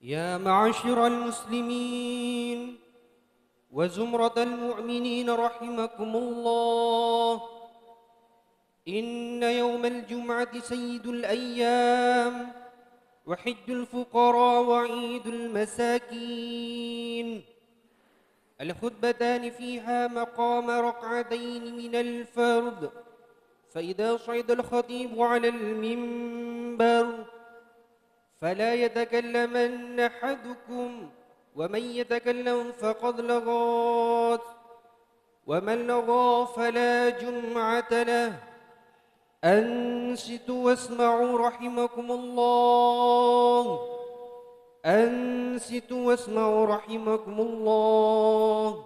يا معشر المسلمين وزمرة المؤمنين رحمكم الله، إن يوم الجمعة سيد الأيام وحج الفقراء وعيد المساكين. الخطبتان فيها مقام ركعتين من الفرض، فإذا صعد الخطيب على المنبر فلا يتكلمن أحدكم، ومن يتكلم فقد لغات، ومن لغى فلا جمعة له. أنصتوا واسمعوا رحمكم الله، أنصتوا واسمعوا رحمكم الله،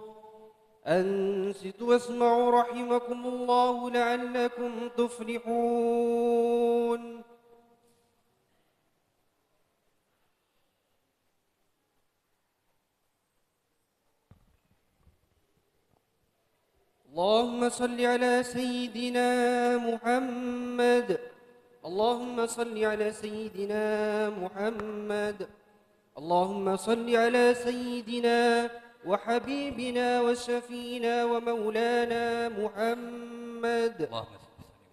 أنصتوا واسمعوا رحمكم الله لعلكم تفلحون. اللهم صل على سيدنا محمد، اللهم صل على سيدنا محمد، اللهم صل على سيدنا وحبيبنا وشفينا ومولانا محمد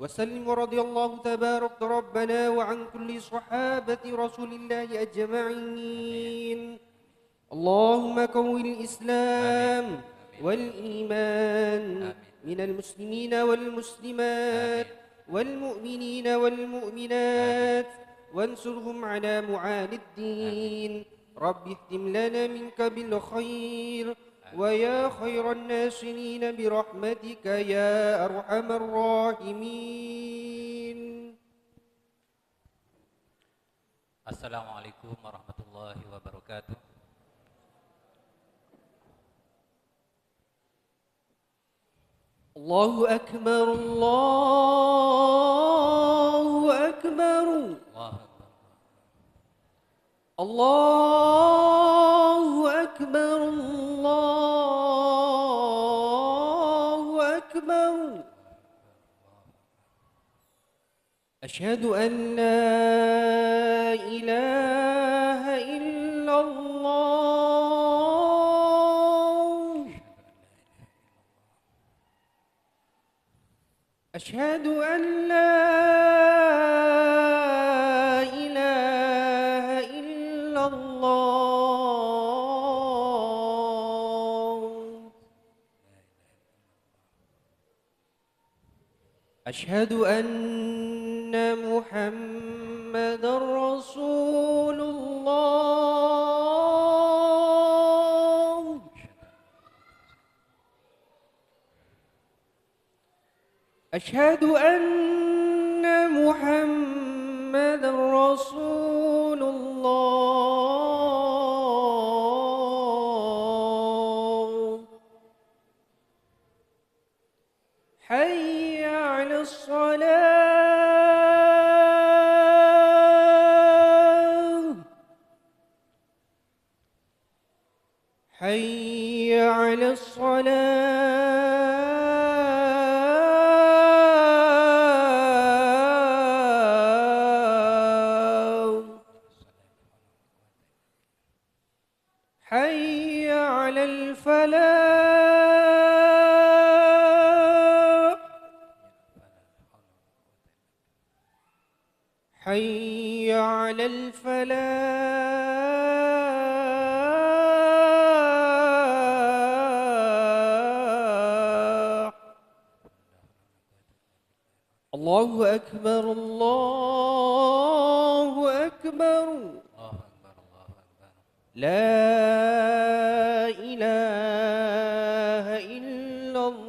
وسلم. ورضي الله تبارك ربنا وعن كل صحابة رسول الله أجمعين. اللهم قوي الإسلام والإيمان من المسلمين والمسلمات والمؤمنين والمؤمنات، وانصرهم على معالي الدين. رب اختم لنا منك بالخير، ويا خير الناصرين برحمتك يا أرحم الراحمين. Assalamualaikum warahmatullahi wabarakatuh. الله أكبر، الله أكبر، الله أكبر، الله أكبر. أشهد أن لا إله إلا الله، أشهد أن لا إله إلا الله، أشهد أن محمد رسول الله، أشهد أن محمد رسول الله. حي على الصلاة، حي على الصلاة، حي على الفلاح، حي على الفلاح. الله أكبر، الله أكبر، لا إله إلا الله.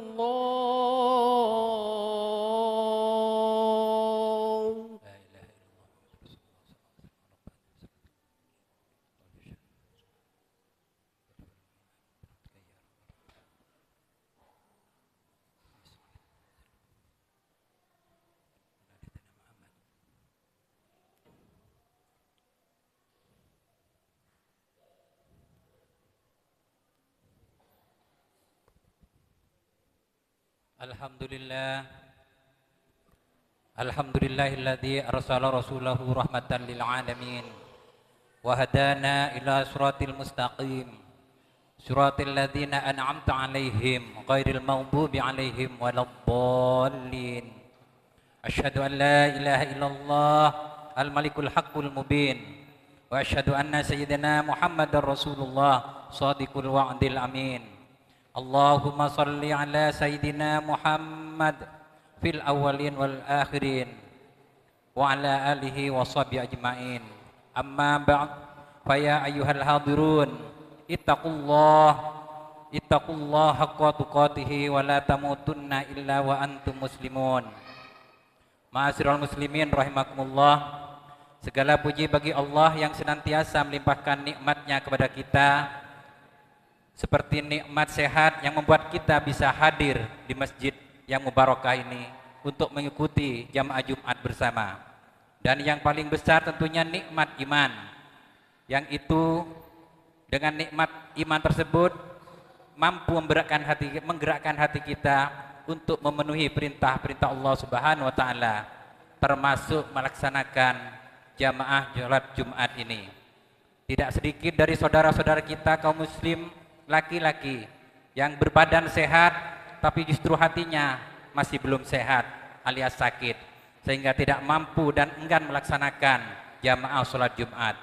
Alhamdulillahilladzi arsala rasulahu rahmatan lil alamin وهدانا إلى صراط المستقيم صراط الذين أنعمت عليهم غير المغضوب عليهم ولا الضالين أشهد أن لا إله إلا الله الملك الحق المبين وأشهد أن سيدنا محمد رسول الله صادق الوعد الأمين اللهم صل على سيدنا محمد في الأولين والآخرين وعلى آله وصحبه أجمعين أما بعد فيا أيها الحاضرون اتقوا الله حق تقاته ولا تموتن إلا وأنتم مسلمون. Ma'asyiral muslimin rahimakumullah. Segala puji bagi Allah yang senantiasa melimpahkan nikmatnya kepada kita, seperti nikmat sehat yang membuat kita bisa hadir di masjid yang mubarakah ini untuk mengikuti jamaah Jumat bersama. Dan yang paling besar tentunya nikmat iman, yang itu dengan nikmat iman tersebut mampu menggerakkan hati kita untuk memenuhi perintah-perintah Allah Subhanahu wa taala, termasuk melaksanakan jamaah salat Jumat ini. Tidak sedikit dari saudara-saudara kita kaum muslim laki-laki yang berbadan sehat tapi justru hatinya masih belum sehat alias sakit, sehingga tidak mampu dan enggan melaksanakan jamaah salat Jumat.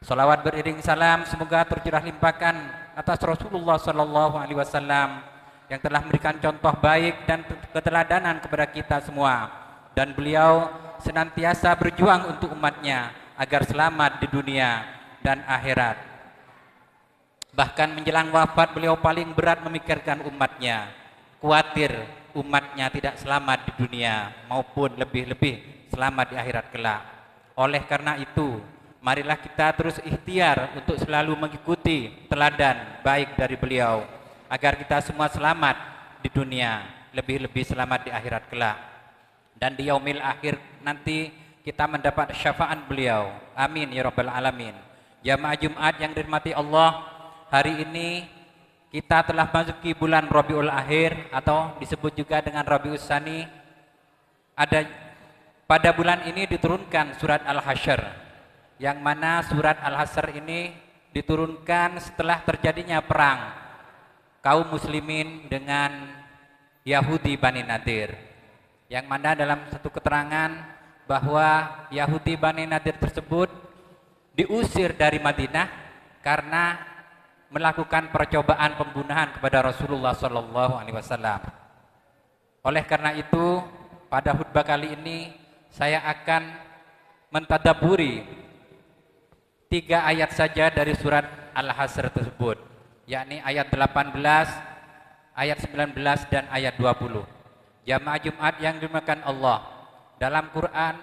Salawat beriring salam semoga tercurah limpahkan atas Rasulullah sallallahu alaihi wasallam yang telah memberikan contoh baik dan keteladanan kepada kita semua, dan beliau senantiasa berjuang untuk umatnya agar selamat di dunia dan akhirat. Bahkan menjelang wafat beliau paling berat memikirkan umatnya, khawatir umatnya tidak selamat di dunia maupun lebih-lebih selamat di akhirat kelak. Oleh karena itu, marilah kita terus ikhtiar untuk selalu mengikuti teladan baik dari beliau agar kita semua selamat di dunia, lebih-lebih selamat di akhirat kelak. Dan di yaumil akhir nanti kita mendapat syafaat beliau. Amin ya rabbal alamin. Jamaah Jumat yang dirahmati Allah, hari ini kita telah masuki bulan Rabiul Akhir atau disebut juga dengan Rabiul Tsani. Pada bulan ini diturunkan surat Al-Hasyr, yang mana surat Al-Hasyr ini diturunkan setelah terjadinya perang kaum muslimin dengan Yahudi Bani Nadir, yang mana dalam satu keterangan bahwa Yahudi Bani Nadir tersebut diusir dari Madinah karena melakukan percobaan pembunuhan kepada Rasulullah sallallahu alaihi wasallam. Oleh karena itu, pada khutbah kali ini saya akan mentadaburi 3 ayat saja dari surat Al-Hasyr tersebut, yakni ayat 18, ayat 19 dan ayat 20. Jamaah Jumat yang dimuliakan Allah, dalam Quran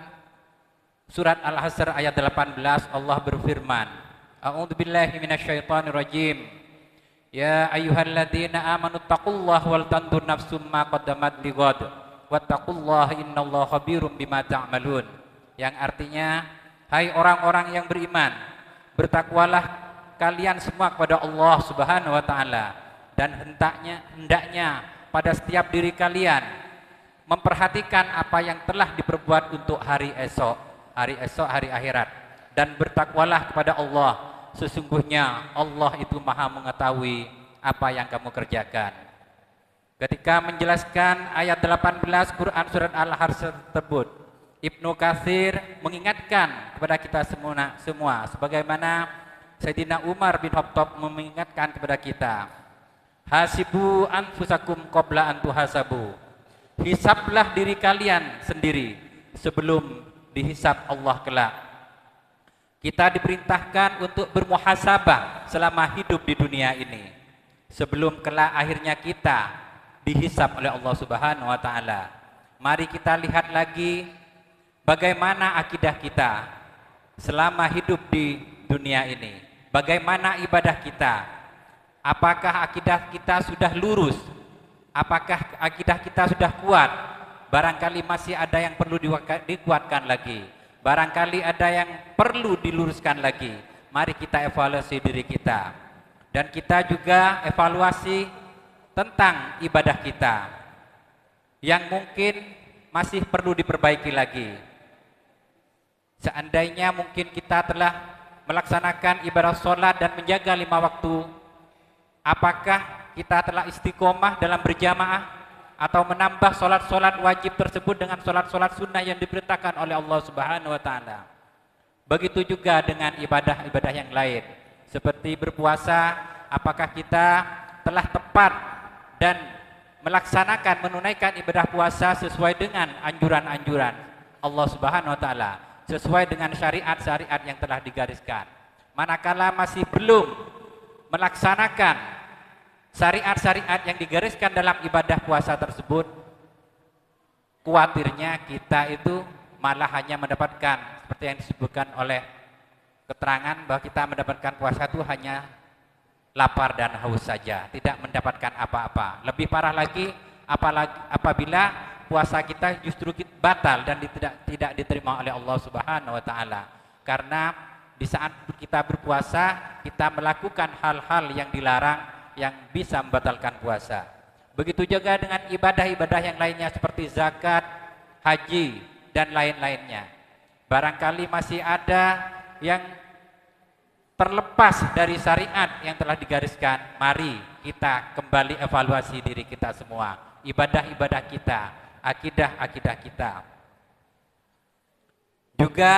surat Al-Hasyr ayat 18 Allah berfirman, A'udzubillahi minasyaitonirrajim. Ya ayyuhalladzina amanu taqullaha wal tanzur nafsum ma qaddamat lighad wattaqullaha innallaha khabirum bima ta'malun. Yang artinya, hai orang-orang yang beriman, bertakwalah kalian semua kepada Allah Subhanahu wa taala, dan hendaknya pada setiap diri kalian memperhatikan apa yang telah diperbuat untuk hari esok, hari akhirat, dan bertakwalah kepada Allah. Sesungguhnya Allah itu Maha mengetahui apa yang kamu kerjakan. Ketika menjelaskan ayat 18 Quran surat Al-Hasyr tersebut, Ibnu Katsir mengingatkan kepada kita semua sebagaimana Sayyidina Umar bin Khattab mengingatkan kepada kita, hasibu anfusakum qabla an tuhasabu. Hisablah diri kalian sendiri sebelum dihisab Allah kelak. Kita diperintahkan untuk bermuhasabah selama hidup di dunia ini, sebelum kelak akhirnya kita dihisab oleh Allah Subhanahu wa taala. Mari kita lihat lagi bagaimana akidah kita selama hidup di dunia ini. Bagaimana ibadah kita? Apakah akidah kita sudah lurus? Apakah akidah kita sudah kuat? Barangkali masih ada yang perlu dikuatkan lagi. Barangkali ada yang perlu diluruskan lagi. Mari kita evaluasi diri kita. Dan kita juga evaluasi tentang ibadah kita yang mungkin masih perlu diperbaiki lagi. Seandainya mungkin kita telah melaksanakan ibadah sholat dan menjaga 5 waktu, apakah kita telah istiqomah dalam berjamaah atau menambah sholat-sholat wajib tersebut dengan sholat-sholat sunnah yang diperintahkan oleh Allah Subhanahu wa Ta'ala. Begitu juga dengan ibadah-ibadah yang lain, seperti berpuasa, apakah kita telah tepat dan melaksanakan, menunaikan ibadah puasa sesuai dengan anjuran-anjuran Allah Subhanahu wa Ta'ala, sesuai dengan syariat-syariat yang telah digariskan. Manakala masih belum melaksanakan syariat-syariat yang digariskan dalam ibadah puasa tersebut, khawatirnya kita itu malah hanya mendapatkan seperti yang disebutkan oleh keterangan bahwa kita mendapatkan puasa itu hanya lapar dan haus saja, tidak mendapatkan apa-apa. Lebih parah lagi apabila puasa kita justru batal dan tidak diterima oleh Allah Subhanahu wa Ta'ala. Karena di saat kita berpuasa, kita melakukan hal-hal yang dilarang yang bisa membatalkan puasa. Begitu juga dengan ibadah-ibadah yang lainnya seperti zakat, haji, dan lain-lainnya. Barangkali masih ada yang terlepas dari syariat yang telah digariskan. Mari kita kembali evaluasi diri kita semua, ibadah-ibadah kita, akidah-akidah kita. Juga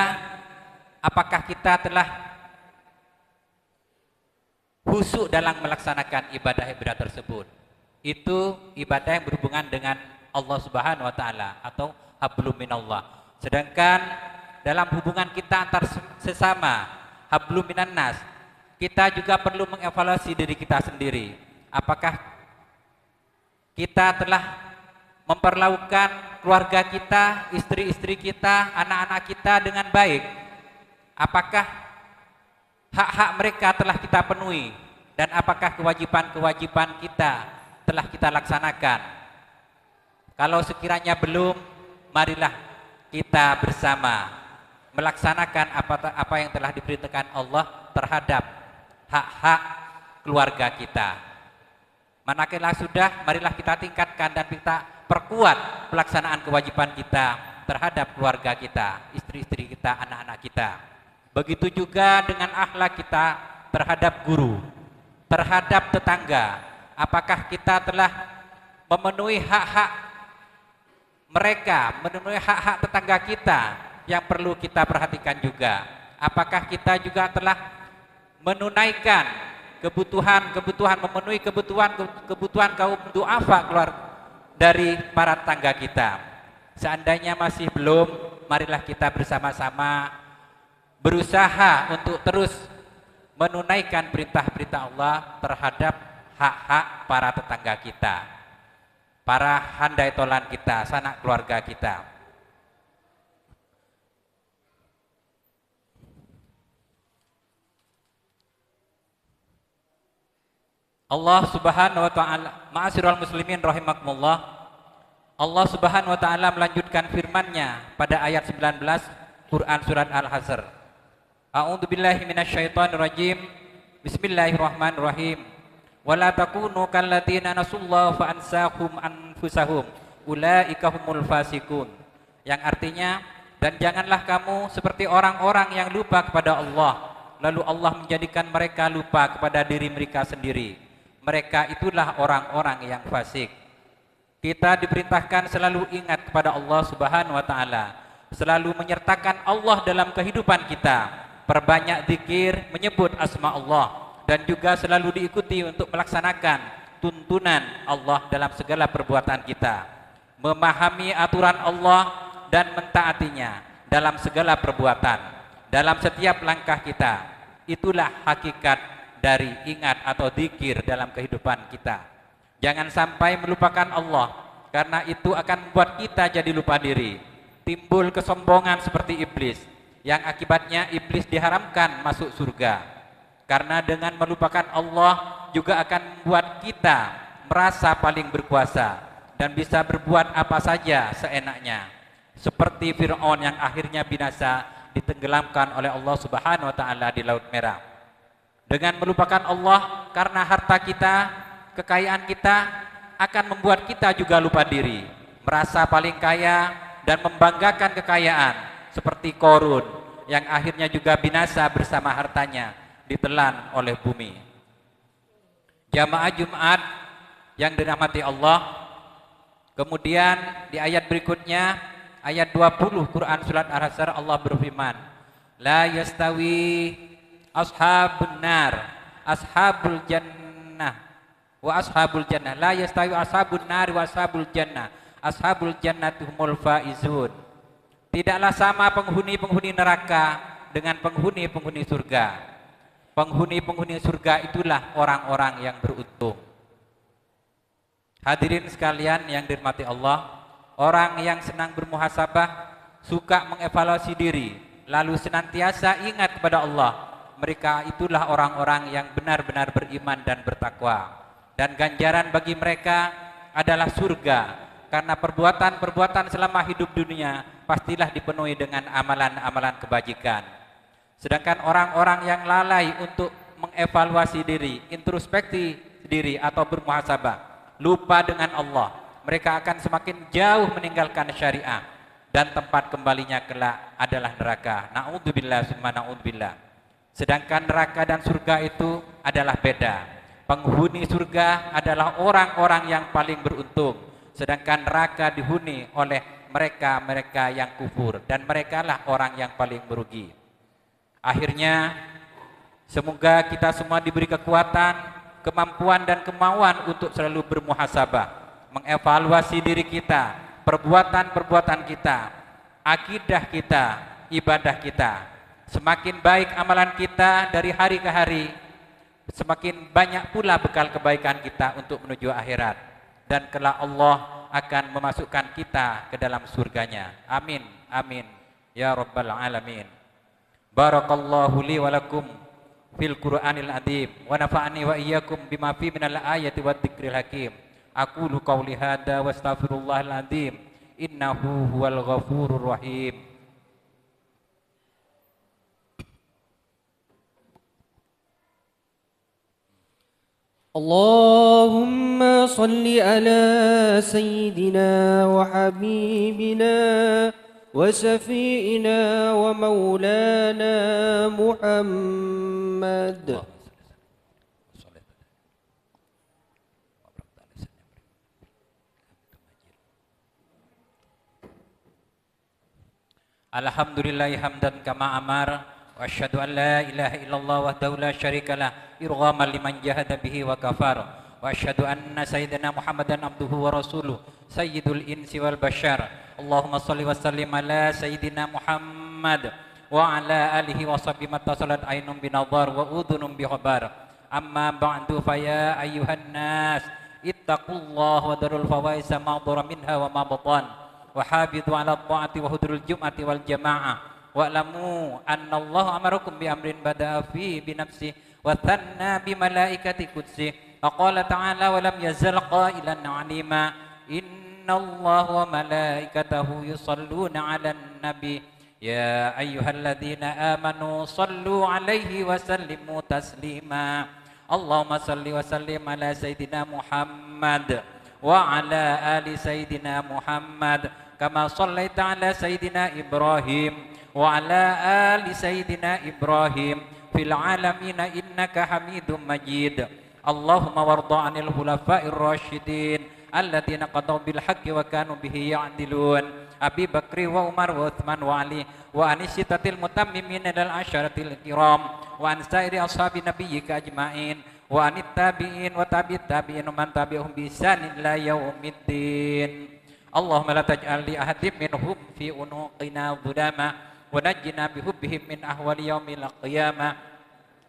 apakah kita telah khusyuk dalam melaksanakan ibadah-ibadah tersebut? Itu ibadah yang berhubungan dengan Allah Subhanahu wa Ta'ala atau hablum minallah. Sedangkan dalam hubungan kita antar sesama, hablum minan nas, kita juga perlu mengevaluasi diri kita sendiri. Apakah kita telah memperlakukan keluarga kita, istri-istri kita, anak-anak kita dengan baik? Apakah hak-hak mereka telah kita penuhi? Dan apakah kewajiban-kewajiban kita telah kita laksanakan? Kalau sekiranya belum, marilah kita bersama melaksanakan apa yang telah diperintahkan Allah terhadap hak-hak keluarga kita. Manakala sudah, marilah kita tingkatkan dan kita perkuat pelaksanaan kewajiban kita terhadap keluarga kita, istri-istri kita, anak-anak kita. Begitu juga dengan akhlak kita terhadap guru, terhadap tetangga. Apakah kita telah memenuhi hak-hak mereka, memenuhi hak-hak tetangga kita yang perlu kita perhatikan juga? Apakah kita juga telah menunaikan kebutuhan, memenuhi kebutuhan kaum du'afa keluar dari para tetangga kita? Seandainya masih belum, marilah kita bersama-sama berusaha untuk terus menunaikan perintah-perintah Allah terhadap hak-hak para tetangga kita, para handai tolan kita, sanak keluarga kita. Allah Subhanahu wa Ta'ala, ma'asyiral muslimin rahimakumullah, Allah Subhanahu wa Ta'ala melanjutkan firman-Nya pada ayat 19 Quran surat Al-Hasr. A'udzu billahi minasyaitonir rajim. Bismillahirrahmanirrahim. Wala takunu kalladziina nasullaha fa ansahum anfusahum ulaika humul fasiqun. Yang artinya, dan janganlah kamu seperti orang-orang yang lupa kepada Allah, lalu Allah menjadikan mereka lupa kepada diri mereka sendiri. Mereka itulah orang-orang yang fasik. Kita diperintahkan selalu ingat kepada Allah Subhanahu wa Ta'ala, selalu menyertakan Allah dalam kehidupan kita, perbanyak zikir, menyebut asma Allah, dan juga selalu diikuti untuk melaksanakan tuntunan Allah dalam segala perbuatan kita, memahami aturan Allah dan mentaatinya dalam segala perbuatan, dalam setiap langkah kita. Itulah hakikat dari ingat atau zikir dalam kehidupan kita. Jangan sampai melupakan Allah, karena itu akan membuat kita jadi lupa diri. Timbul kesombongan seperti iblis, yang akibatnya iblis diharamkan masuk surga. Karena dengan melupakan Allah juga akan membuat kita merasa paling berkuasa dan bisa berbuat apa saja seenaknya. Seperti Fir'aun yang akhirnya binasa, ditenggelamkan oleh Allah Subhanahu wa Ta'ala di Laut Merah. Dengan melupakan Allah, karena harta kita, kekayaan kita akan membuat kita juga lupa diri, merasa paling kaya dan membanggakan kekayaan seperti Qarun yang akhirnya juga binasa bersama hartanya, ditelan oleh bumi. Jamaah Jumat yang dirahmati Allah, kemudian di ayat berikutnya, ayat 20 Quran surat Al-Hasyr, Allah berfirman, la yastawi ashabun nar ashabul jannah wa ashabul jannah, la yastawi ashabun nar wa ashabul jannati humul faizun. Tidaklah sama penghuni-penghuni neraka dengan penghuni-penghuni surga. Penghuni-penghuni surga itulah orang-orang yang beruntung. Hadirin sekalian yang dirahmati Allah, orang yang senang bermuhasabah, suka mengevaluasi diri, lalu senantiasa ingat kepada Allah, mereka itulah orang-orang yang benar-benar beriman dan bertakwa. Dan ganjaran bagi mereka adalah surga, karena perbuatan-perbuatan selama hidup dunia pastilah dipenuhi dengan amalan-amalan kebajikan. Sedangkan orang-orang yang lalai untuk mengevaluasi diri, introspeksi diri atau bermuhasabah, lupa dengan Allah, mereka akan semakin jauh meninggalkan syariah dan tempat kembalinya kelak adalah neraka. Na'udzubillah summa na'udzubillah. Sedangkan neraka dan surga itu adalah beda. Penghuni surga adalah orang-orang yang paling beruntung, sedangkan neraka dihuni oleh mereka-mereka yang kufur, dan merekalah orang yang paling merugi. Akhirnya, semoga kita semua diberi kekuatan, kemampuan dan kemauan untuk selalu bermuhasabah, mengevaluasi diri kita, perbuatan-perbuatan kita, akidah kita, ibadah kita. Semakin baik amalan kita dari hari ke hari, semakin banyak pula bekal kebaikan kita untuk menuju akhirat, dan kelak Allah akan memasukkan kita ke dalam surganya. Amin, amin, ya rabbal alamin. Barakallahu li wa lakum fil Qur'anil azim wa nafa'ani wa iyyakum bima fi minal ayati wad dzikril hakim. Aqulu qauli hadza wa astaghfirullahal azim innahu huwal ghafurur rahim. Allahumma salli ala sayyidina wa habibina وشفيئنا ومولانا محمد. Alhamdulillahi hamdan kama amar, wa asyhadu an la ilaha illallah wahdahu la syarikalah irghaman liman jahada bihi wa kafar, wa asyhadu anna sayyidina Muhammadan abduhu wa rasuluh sayyidul insi wal bashar. Allahumma salli wa sallim ala sayyidina Muhammad wa ala alihi wa sahbihi mattasalat ainum binadhar wa udhunum bikhabar. Amma ba'du fa ya ayyuhan nas ittaqullaha wa darul fawaisa ma dhara minha wa ma batan wa habidhu ala ta'ati wa hudurul jum'ati wal jamaah wa alamu anna Allah amarakum bi amrin bada'a fi bi nafsi wa thanna bi malaikati qudsi wa qala ta'ala wa lam yazal qailan 'alima inna Allah wa malaikatahu yusalluna 'alan nabi ya ayyuhalladzina amanu sallu 'alaihi wa sallimu taslima. Allahumma salli wa sallim ala sayyidina Muhammad wa ala ali sayyidina Muhammad kama sallaita ala sayyidina Ibrahim wa ala ali sayyidina Ibrahim fil alamin innaka Hamidum Majid. Allahumma warda 'anil khulafa'ir rasyidin alladzina qadaw bil haqqi wa kanu bihi ya'dilun Abi Bakri wa Umar wa Uthman wa Ali wa anisitatil mutammimin dal asyaratil kiram wa an sairi ashabi nabiyyika ajmain wa anit tabi'in wa tabi'it tabi'in man tabi'ahum bi ihsanin ila yaumiddin. Allahumma la taj'al li ahadin minhum fi unuqina dhulama wa najjina bihubbihim min ahwali yaumil qiyamah.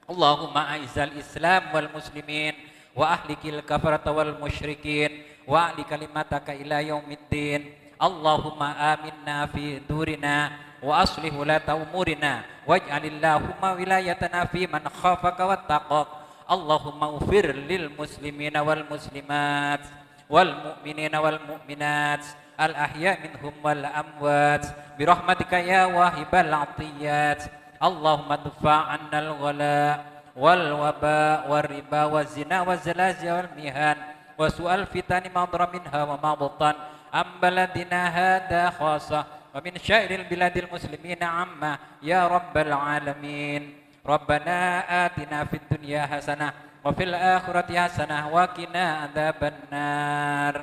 Allahumma a'izzal islam wal muslimin wa ahlikil kafarata wal musyrikin wa ahli kalimataka ila yaumiddin. Allahumma aminna fi durina wa aslih ulata umurina waj'alillahumma wilayatana fi man khafaka wattaqak. Allahumma ufir lil muslimina wal muslimat wal mu'minina wal mu'minat al ahya minhum wal amwat birahmatika ya wahibal atiyat. Allahumma dfa' annal ghala wal waba wal riba wal zina wal zalazil wal mihan wa su'al fitani ma dhara minha wa ma batan am baladina hadha khasa ومن سائر البلاد المسلمين عامة يا رب العالمين. ربنا آتنا في الدنيا حسنة وفي الآخرة حسنة وقنا عذاب النار.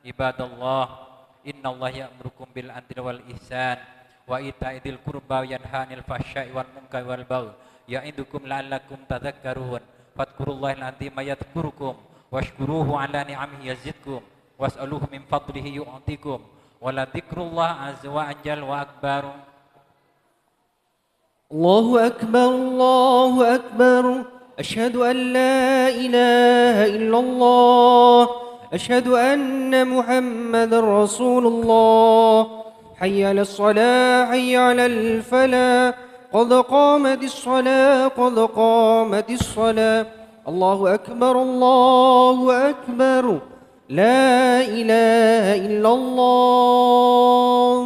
عباد الله إن الله يأمركم بالعدل والإحسان وإيتاء ذي القربى وينهى عن الفحشاء والمنكر والبغي يعظكم لعلكم تذكرون. فاذكروا الله العظيم يذكركم واشكروه على نعمه يزدكم واسألوه من فضله يعطيكم ولذكر الله عز وجل وأكبر. الله أكبر الله أكبر أشهد أن لا إله إلا الله أشهد أن محمد رسول الله حي على الصلاة حي على الفلاح قد قامت الصلاة قد قامت الصلاة الله أكبر الله أكبر لا إله إلا الله.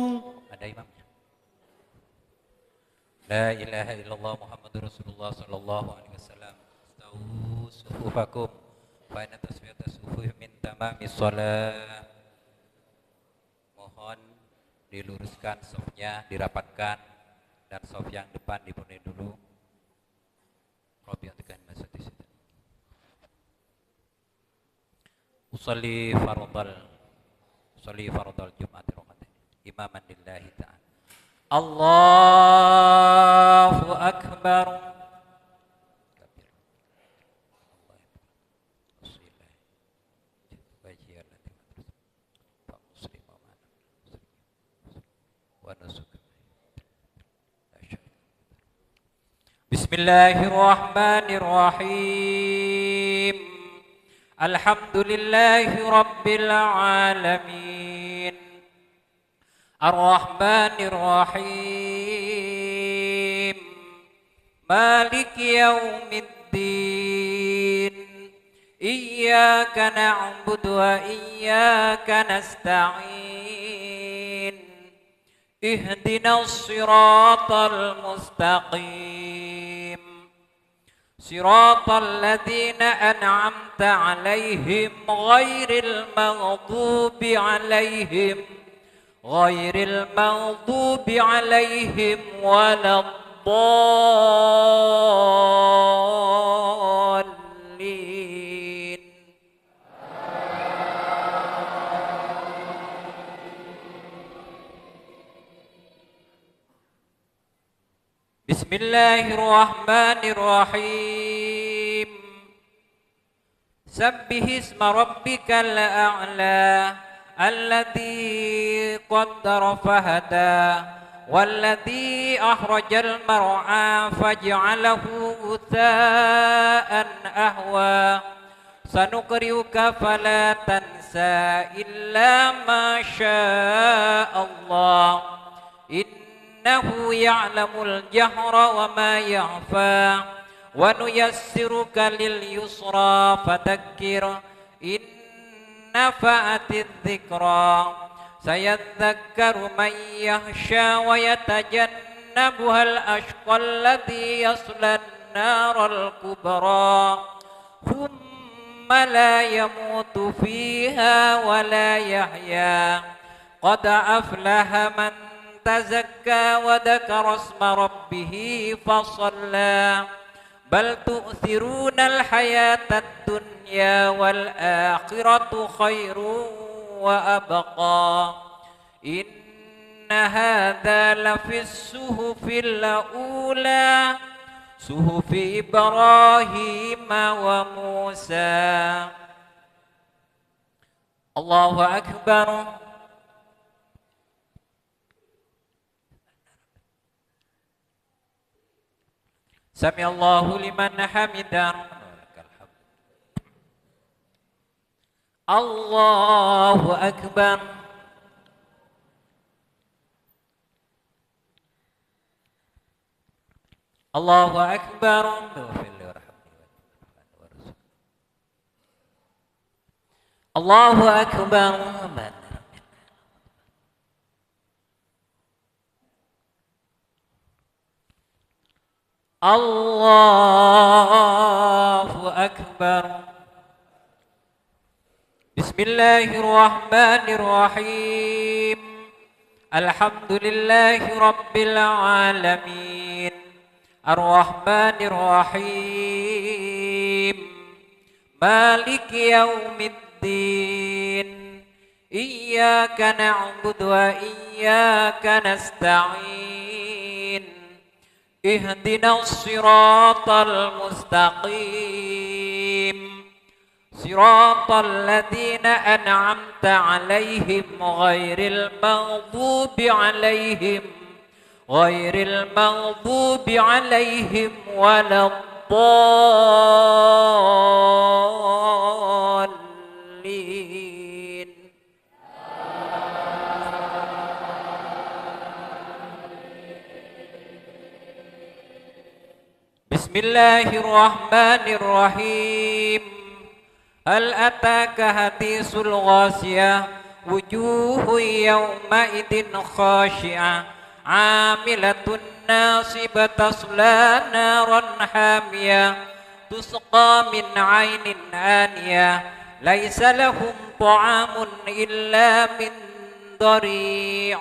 Ada imamnya. La ilaha illallah Muhammadur Rasulullah sallallahu alaihi wasallam. Istawu sufufakum fa inna tasfiyata sufufi min tamamis shalah. Mohon diluruskan safnya, dirapatkan dan saf yang depan dipenuhi dulu. Rabi'atukan masjid. Usalli fardal Jum'ati rakatain imaman lillahi ta'ala. Allahu akbar. Bismillahirrahmanirrahim. Alhamdulillahi rabbil alamin. Ar-Rahmanir Rahim. Maliki yaumiddin. Iyyaka na'budu wa iyyaka nasta'in. Ihdinas siratal mustaqim. Siratal ladzina an'amta 'alaihim ghairil maghdubi 'alaihim waladdallin. Bismillahirrahmanirrahim. Sabbihisma rabbikal a'la alladzi qaddara fahada walladzi akhrajal mar'a faj'alahu ghutha'an ahwa. Sanuqri'uka fala tansa illa ma syaa Allah. Innahu ya'lamul jahra wa ma yakhfa wa nuyassiruka lil yusra fadhakkir in nafa'atiz dzikra sayadzakkaru man yakhsha wa yatajannabuhal ashqal ladzi yaslan naral kubra thumma la yamutu fiha wa la yahya qad aflaha man tazakka wa dzakara isma rabbih fasalla bal tu'thirunal hayatad dunya wal akhiratu khairu wa abqa. Inna hadza lafis suhufil ula suhufi Ibrahim wa Musa. Allahu akbar. Sami Allahu liman hamidah. Allahu akbar. Allahu akbar. Allahu akbar. Allahu akbar. Bismillahirrahmanirrahim. Alhamdulillahi Rabbil Alamin, Ar-Rahmanir Rahim, Maliki Yaumiddin, Iyyaka na'budu wa iyyaka nasta'in, Ihdinas siratal mustaqim, Siratal ladzina an'amta 'alaihim ghairil maghdubi 'alaihim waladdallin. Bismillahirrahmanirrahim. Hal ataka hadisul ghasiyah, wujuhu yawma idin khashi'ah, amilatun nasibat tasla naran hamiyah, tusqa min ainin aniyah, laisa lahum ta'amun illa min dari',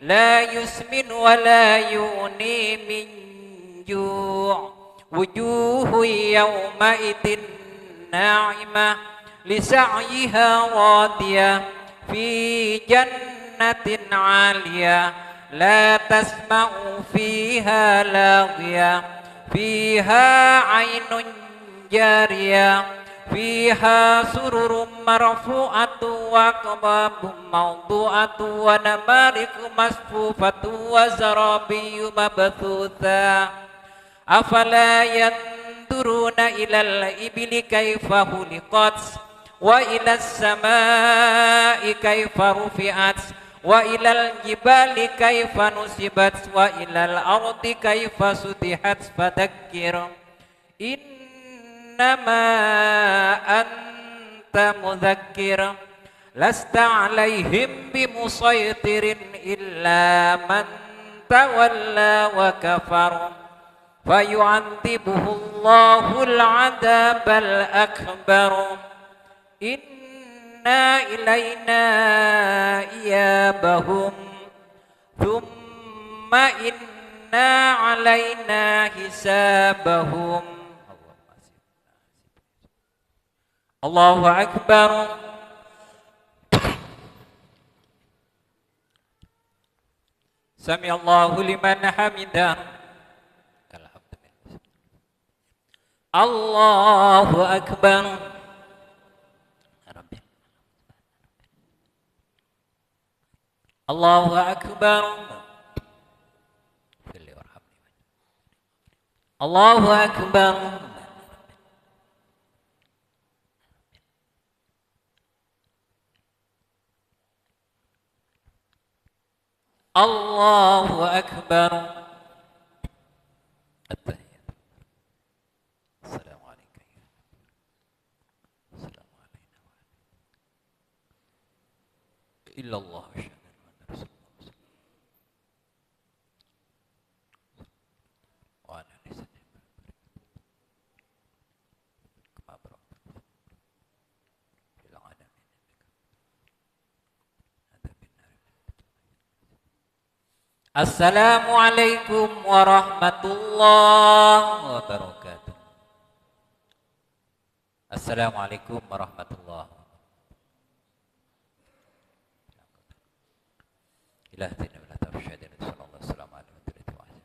la yusmin wa la yuni min ju', wujuhu yawma idin na'imah li sa'yiha radiyah fi jannatin 'aliyah, la tasma'u fiha laghiyah, fiha 'ainun jariyah, fiha sururum marfu'atu wa kababum mawdu'atu wa namariku masfufatu wa zarabiyyu mabthutha, afala yanzuruna ilal ibili kaifa khuliqat wa ilas samai kaifa rufi'at wa ilal jibali kaifa nusibat wa ilal ardi kaifa sutihat, fadzakkir innama anta mudzakkir lasta alaihim bimusaytirin illa man tawalla wa kafar, فيعذبه الله العذاب الأكبر, إنا إلينا إيابهم ثم إنا علينا حسابهم. الله أكبر. سمع الله لمن حمده. Allahu Akbar. Allahu Akbar. Allahu Akbar. Allahu Akbar. Illallah Assalamualaikum warahmatullahi wabarakatuh. Assalamualaikum warahmatullahi wabarakatuh. إلهنا ولا تفشد صلى الله وسلم على مدرة وعلى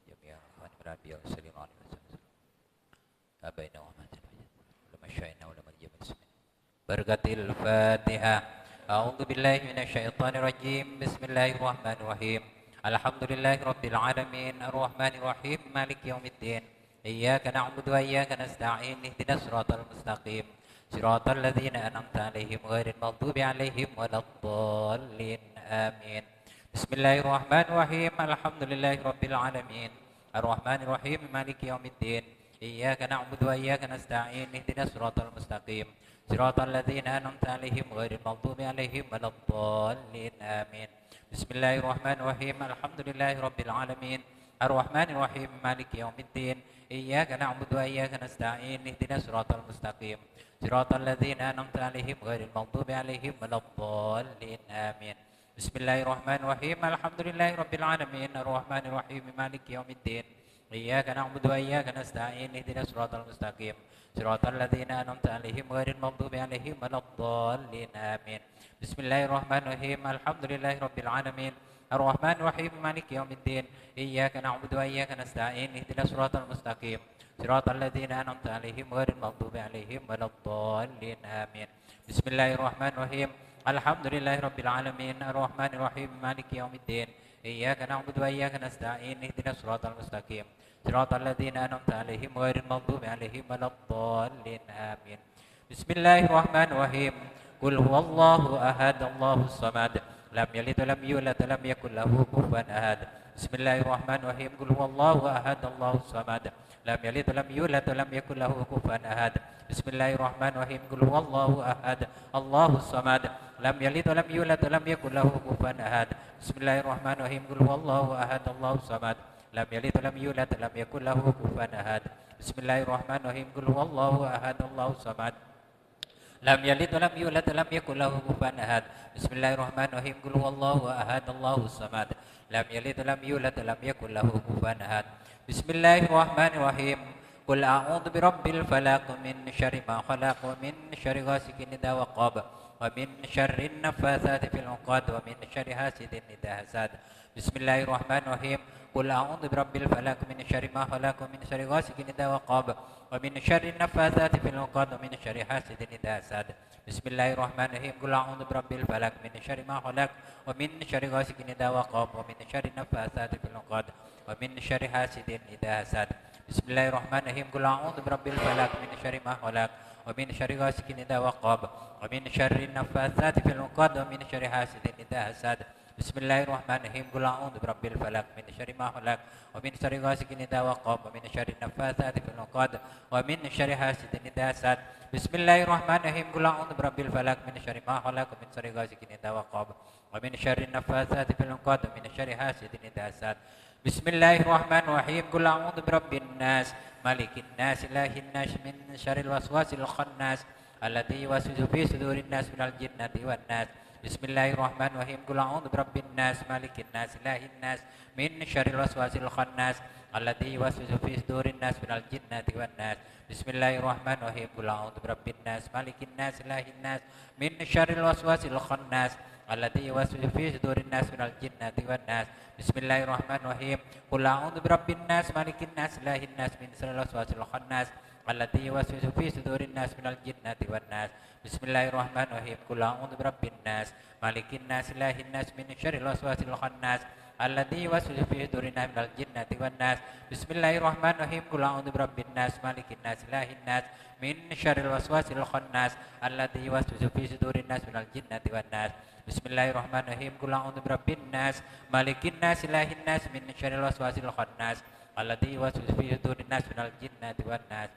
جميع أخوان الأنبياء والسلام عليه وسلم أبينا وما لما شئنا ولما الجمع اسمه بركة الفاتحة. أعوذ بالله من الشيطان الرجيم. بسم الله الرحمن الرحيم. الحمد لله رب العالمين الرحمن الرحيم مالك يوم الدين إياك نعبد وإياك نستعين اهدنا الصراط المستقيم صراط الذين أنعمت عليهم غير المغضوب عليهم ولا الضالين آمين. بسم الله الرحمن الرحيم. الحمد لله رب العالمين الرحمن الرحيم مالك يوم الدين إياك نعبد وإياك نستعين اهدنا الصراط المستقيم صراط الذين أنعمت عليهم غير المغضوب عليهم ولا الضالين آمين. بسم الله الرحمن الرحيم. الحمد لله رب العالمين الرحمن الرحيم مالك يوم الدين إياك نعبد وإياك نستعين اهدنا الصراط المستقيم صراط الذين أنعمت عليهم غير المغضوب عليهم ولا الضالين آمين. Bismillahirrahmanirrahim. Alhamdulillahirabbil alamin. Arrahmanir rahim. Maliki yaumiddin. Iyyaka na'budu wa iyyaka nasta'in. Ihdinas siratal mustaqim. Siratal ladzina an'amta 'alaihim ghairil maghdubi 'alaihim waladdallin. Amin. Bismillahirrahmanirrahim. Alhamdulillahirabbil alamin. Arrahmanir rahim. Maliki yaumiddin. Iyyaka na'budu wa iyyaka nasta'in. Ihdinas siratal mustaqim. Siratal ladzina an'amta 'alaihim ghairil maghdubi 'alaihim waladdallin. Amin. Bismillahirrahmanirrahim. Alhamdulillahirabbil alamin. Arrahmanir rahim. Maliki yaumiddin. Iyyaka na'budu wa iyyaka nasta'in. Ihdinas siratal mustaqim. Siratal ladzina an'amta 'alaihim ghairil maghdubi 'alaihim waladdallin. Amin. Bismillahirrahmanirrahim. Qul huwallahu ahad, Allahus samad. Lam yalid wa lam yulad wa lam yakul lahu kufuwan ahad. Bismillahirrahmanirrahim. Qul huwallahu ahad, Allahus samad. Lam yalid wa lam yulad wa lam yakul lahu kufuwan ahad. Bismillahirrahmanirrahim. Qul huwallahu ahad, Allahus samad. Lam yalid wa lam yulad wa lam yakul lahu kufuwan ahad. Bismillahirrahmanirrahim. Qul huwallahu ahad, Allahus samad. Lam yalid wa lam yulad wa lam yakul lahu kufuwan ahad. Bismillahirrahmanirrahim. Qul huwallahu ahad, Allahus samad. Lam yalid wa lam yulad wa lam yakul lahu kufuwan ahad. Bismillahirrahmanirrahim. Qul huwallahu ahad, Allahus samad. Lam yalid wa lam yulad wa lam yakul lahu kufuwan ahad. Bismillahirrahmanirrahim. Qul a'udzu birabbil falaq min syarri ma khalaq wa min syarri ghasikin idza waqab wa min syarri naffatsati fil 'uqad wa min syarri hasidin idza hasad. Bismillahirrahmanirrahim. Qul a'udzu birabbil falaq min syarri ma khalaq wa min syarri ghasikin idza waqab wa min syarri naffatsati fil 'uqad wa min syarri hasidin idza hasad. Bismillahirrahmanirrahim. Qul a'udzu birabbil falaq min syarri ma khalaq wa min syarri ghasikin idza waqab wa min syarri naffatsati fil 'uqad wa min syarri hasidin idza hasad. Bismillahirrahmanirrahim. Qul a'udzu birabbil falaq min syarri ma khalaq wa min syarri ghasikin idza waqab wa min syarri naffatsati fil 'uqad wa min syarri hasidin idza hasad. Bismillahirrahmanirrahim. Qul a'udzu birabbil falaq min syarri ma khalaq wa min syarri ghasikin idza waqab wa min syarri naffatsati fil 'uqad wa min syarri hasidin idza hasad. Bismillahirrahmanirrahim. Qul a'udzu birabbil falaq min syarri ma khalaq wa min syarri ghasikin idza waqab wa min syarri naffatsati fil 'uqad wa min syarri hasidin idza hasad. Bismillahirrahmanirrahim. Qul a'udzu birabbin nas, malikin nas, ilahin nas, min syarril waswasil khannas, alladzi yuwaswisu fi sudurin nas minal jinnati wan nas. Bismillahirrahmanirrahim. Qul a'udzu birabbin nas, malikin nas, ilahin nas, min syarril waswasil khannas, alladzi yuwaswisu fi sudurin nas minal jinnati wan nas. Bismillahirrahmanirrahim. Qul a'udzu birabbin nas, malikin nas, ilahin nas, min syarril waswasil khannas, alladzi yuwaswisu fi sudurin nas minal jinnati wan nas. Bismillahirrahmanirrahim. Qul a'udzu birabbin nas, malikin nas, ilahin nas, min syarril waswasil khannas, alladzi yuwaswisu fi sudurin nas minal jinnati wan nas. Bismillahirrahmanirrahim. Qul a'udzu birabbin nas, malikin nas, ilahin nas, min syarril waswasil khannas, alladzi yuwaswisu fi sudurin nas minal jinnati wan nas. Bismillahirrahmanirrahim. Qul a'udzu birabbin nas, malikin nas, ilahin nas, min syarril waswasil khannas, alladzi yuwaswisu fi sudurin nas minal jinnati wan nas. Bismillahirrahmanirrahim. Qul a'udzu birabbin nas, malikin nas, ilahin nas, min syarril waswasil khannas, alladzi yuwaswisu fi sudurin nas minal jinnati wan nas.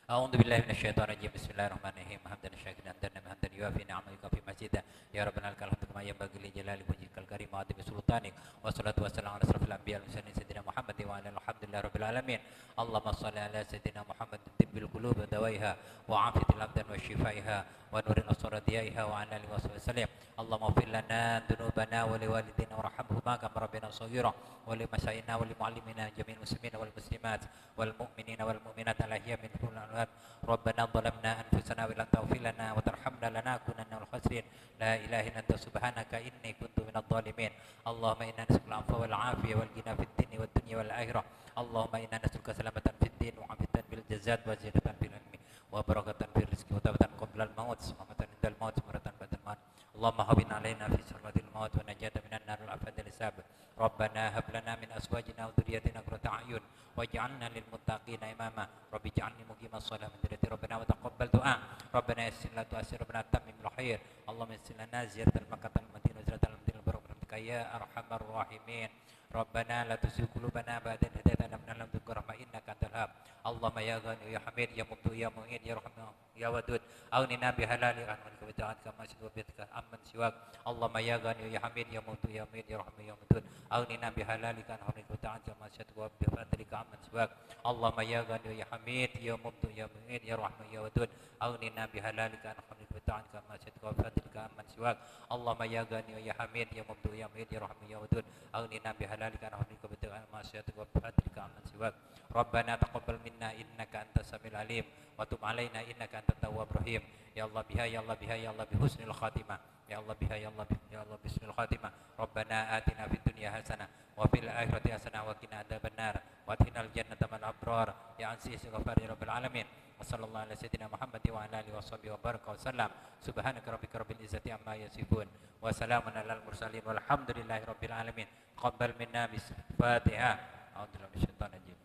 A'udzu billahi minasyaitonir rajim. Bismillahirrahmanirrahim. Hamdan syakiran dan hamdan yuafi ni'amatika fi masjidah. Ya rabbana lakal hamdu kama yanbaghi li jalali wajhikal karim wa azimi sultanik. Wassalatu wassalamu ala asrofil anbiya'i wal mursalin sayyidina Muhammad wa ala alihi alhamdulillahi rabbil alamin. Allahumma shalli ala sayyidina Muhammad tibbil qulub wa dawaiha wa afiyatil abdan wa shifaiha wa nuril absar diyaiha wa ala alihi wasallam. Allahumma ighfir lana dhunubana wa liwalidina warhamhuma kama rabbana shaghira wa li masyayina wa li muallimina jami'il muslimina wal muslimat wal mu'minina wal mu'minat al ahya minhum wal amwat. Rabbana dhalamna anfusana wa lam taghfir lana wa tarhamna lanakunanna minal khasirin. La ilaha illa anta subhanaka inni kuntu minadh dhalimin. Allahumma inna nas'aluka al-'afwa wal 'afiyah wal ghina fid din wad dunya wal akhirah. Allahumma inna nas'aluka salamatan fid din wa 'afiyatan bil jazad wa ziyadatan fil ilmi wa barakatan fil rizqi wa tawbatan qabla al-maut wa indal maut maratan ba'dal maut. Allahumma hawwin 'alaina fi sarratil maut wa najatan minan nar wal afat al-hisab. Rabbana hab lana min azwajina wa dhurriyyatina qurrata a'yun waj'alna lil muttaqina imama. Rabbi ij'alni muqimas shalah min dhurriyyati rabbana wa taqabbal du'a. Rabbana yassir lana tu'assir rabbana tammim bil khair. Allahumma yassir lana ziyaratal makkah al madinah ziyaratal madinah barakatuka ya arhamar rahimin. Rabbana la tuzigh qulubana ba'da idh hadaytana wa hab lana min ladunka rahmah innaka antal wahhab. Allahumma ya ghani ya hamid ya mubdi ya mu'id ya rahman ya wadud aghnina bihalali rahmatika wa ta'atka ma siwatika amman siwak. Allahumma ya ghani ya hamid ya mubdi ya mu'id ya rahman ya wadud aghnina bihalalika rahmatika wa ta'atka ma siwatika bi fadlika amman siwak. Allahumma ya ghani ya hamid ya mubdi ya mu'id ya rahman ya wadud aghnina bihalalika rahmatika عنك ما شئت وبفضلك عمن سواك اللهم يا غني ويا حميد يا مبدو يا مهيد يا رحمن يا ودود أغننا بحلالك عن حرمك وبفضلك ما شئت وبفضلك عمن سواك ربنا تقبل منا إنك أنت السميع العليم وتب علينا إنك أنت التواب الرحيم يا الله بها يا الله بها يا الله بحسن الخاتمة يا الله بها يا الله يا الله بحسن الخاتمة ربنا آتنا في الدنيا حسنة وفي الآخرة حسنة وقنا عذاب النار وادخلنا الجنة مع الأبرار يا عزيز غفار رب العالمين وصلى الله على سيدنا محمد وعلى آله وصحبه وبارك وسلم سبحانك ربك رب العزة عما يصفون وسلام على المرسلين والحمد لله رب العالمين قبل منا بالفاتحة أعوذ بالله من الشيطان الرجيم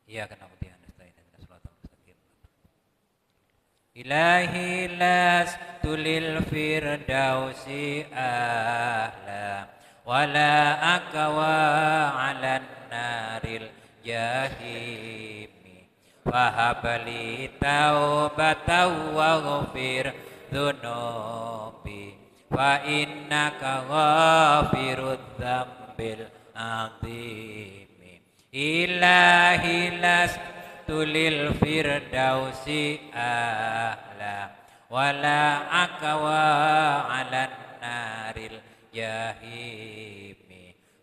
إياك نعبد وإياك نستعين اهدنا الصراط المستقيم إلهي لست للفردوس أهلا ولا أكوى على النار الجحيم فهب لي توبة واغفر ذنوبي فإنك غافر الذنب العظيم إلهي لست للفردوس أهلا ولا أكوى على النار الجحيم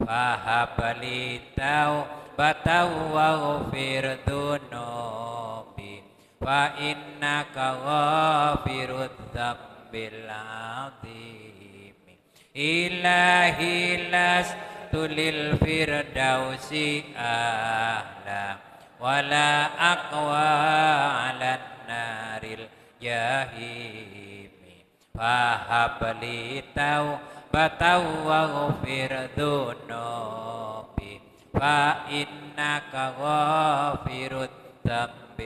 فهب لي توبة واغفر ذنوبي فإنك غافر الذنب العظيم إلهي لست للفردوس أهلا ولا أقوى على النار الجحيم فهب لي توبة واغفر ذنوبي فإنك غافر الذنب